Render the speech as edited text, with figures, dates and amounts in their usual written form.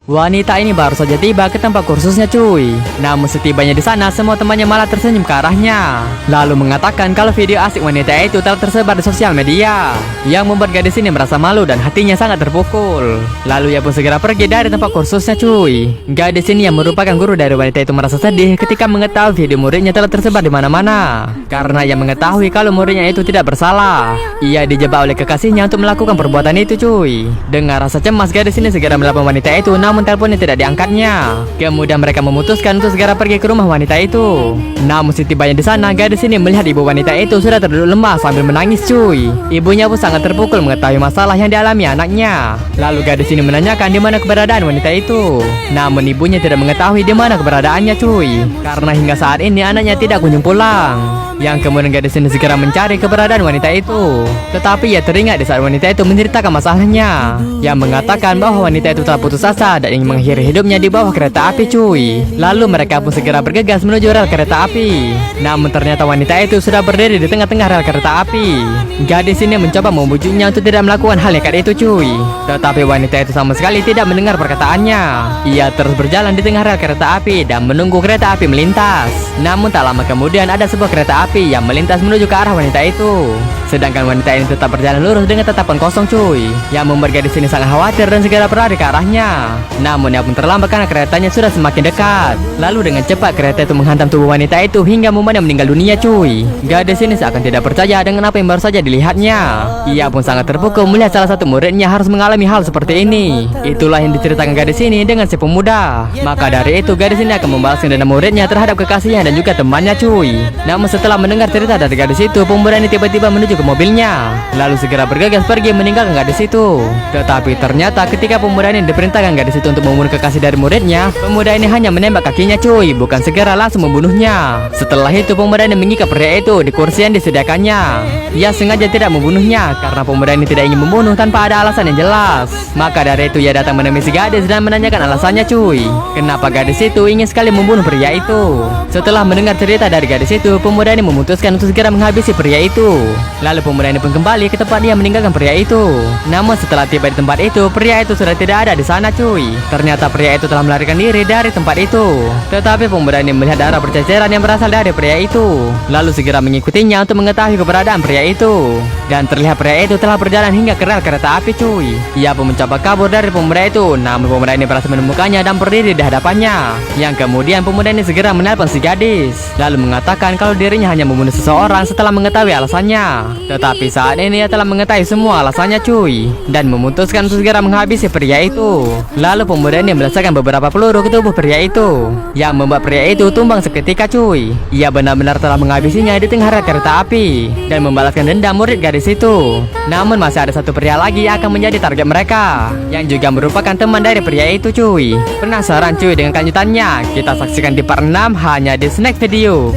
Wanita ini baru saja tiba ke tempat kursusnya cuy. Namun setibanya di sana semua temannya malah tersenyum ke arahnya. Lalu mengatakan kalau video asik wanita itu telah tersebar di sosial media, yang membuat gadis ini merasa malu dan hatinya sangat terpukul. Lalu ia pun segera pergi dari tempat kursusnya cuy. Gadis ini yang merupakan guru dari wanita itu merasa sedih ketika mengetahui video muridnya telah tersebar di mana-mana. Karena ia mengetahui kalau muridnya itu tidak bersalah. Ia dijebak oleh kekasihnya untuk melakukan perbuatan itu cuy. Dengan rasa cemas gadis ini segera melapor wanita itu, namun teleponnya tidak diangkatnya. Kemudian mereka memutuskan untuk segera pergi ke rumah wanita itu. Namun setibanya di sana, gadis ini melihat ibu wanita itu sudah terduduk lemah sambil menangis cuy. Ibunya pun sangat terpukul mengetahui masalah yang dialami anaknya. Lalu gadis ini menanyakan di mana keberadaan wanita itu. Namun ibunya tidak mengetahui di mana keberadaannya cuy. Karena hingga saat ini anaknya tidak kunjung pulang. Yang kemudian gadis ini segera mencari keberadaan wanita itu. Tetapi ia teringat di saat wanita itu menceritakan masalahnya, yang mengatakan bahwa wanita itu telah putus asa dan ingin mengakhiri hidupnya di bawah kereta api cuy. Lalu mereka pun segera bergegas menuju rel kereta api. Namun ternyata wanita itu sudah berdiri di tengah-tengah rel kereta api. Gadis ini mencoba membujuknya untuk tidak melakukan hal nekat itu cuy. Tetapi wanita itu sama sekali tidak mendengar perkataannya. Ia terus berjalan di tengah rel kereta api dan menunggu kereta api melintas. Namun tak lama kemudian ada sebuah kereta api yang melintas menuju ke arah wanita itu. Sedangkan wanita ini tetap berjalan lurus dengan tatapan kosong cuy, yang membuat gadis ini sangat khawatir dan segera berlari ke arahnya. Namun ia pun terlambat karena keretanya sudah semakin dekat. Lalu dengan cepat kereta itu menghantam tubuh wanita itu hingga membuatnya meninggal dunia cuy. Gadis ini seakan tidak percaya dengan apa yang baru saja dilihatnya. Ia pun sangat terpukul melihat salah satu muridnya harus mengalami hal seperti ini. Itulah yang diceritakan gadis ini dengan si pemuda. Maka dari itu gadis ini akan membalaskan dendam muridnya terhadap kekasihnya dan juga temannya cuy. Namun setelah mendengar cerita dari gadis itu, pemuda ini tiba-tiba menuju ke mobilnya, lalu segera bergegas pergi meninggalkan gadis itu. Tetapi ternyata ketika pemuda ini diperintahkan gadis itu untuk membunuh kekasih dari muridnya, pemuda ini hanya menembak kakinya cuy, bukan segera langsung membunuhnya. Setelah itu pemuda ini mengikat pria itu di kursi yang disediakannya. Ia sengaja tidak membunuhnya karena pemuda ini tidak ingin membunuh tanpa ada alasan yang jelas. Maka dari itu ia datang menemui si gadis dan menanyakan alasannya cuy, kenapa gadis itu ingin sekali membunuh pria itu. Setelah mendengar cerita dari gadis itu, pemuda ini memutuskan untuk segera menghabisi pria itu. Lalu pemuda ini pun kembali ke tempat dia meninggalkan pria itu. Namun setelah tiba di tempat itu, pria itu sudah tidak ada di sana cuy. Ternyata pria itu telah melarikan diri dari tempat itu. Tetapi pemuda ini melihat darah berceceran yang berasal dari pria itu. Lalu segera mengikutinya untuk mengetahui keberadaan pria itu. Dan terlihat pria itu telah berjalan hingga ke rel kereta api cuy. Ia pun mencoba kabur dari pemuda itu. Namun pemuda ini berhasil menemukannya dan berdiri di hadapannya. Yang kemudian pemuda ini segera menelpon si gadis, lalu mengatakan kalau dirinya hanya membunuh seseorang setelah mengetahui alasannya. Tetapi saat ini ia telah mengetahui semua alasannya cuy, dan memutuskan untuk segera menghabisi pria itu. Lalu pemuda ini melepaskan beberapa peluru ke tubuh pria itu, yang membuat pria itu tumbang seketika cuy. Ia benar-benar telah menghabisinya di tengah rel kereta api dan membalaskan dendam murid gadis itu. Namun masih ada satu pria lagi yang akan menjadi target mereka, yang juga merupakan teman dari pria itu cuy. Penasaran cuy dengan kelanjutannya? Kita saksikan di part 6 hanya di Snack Video.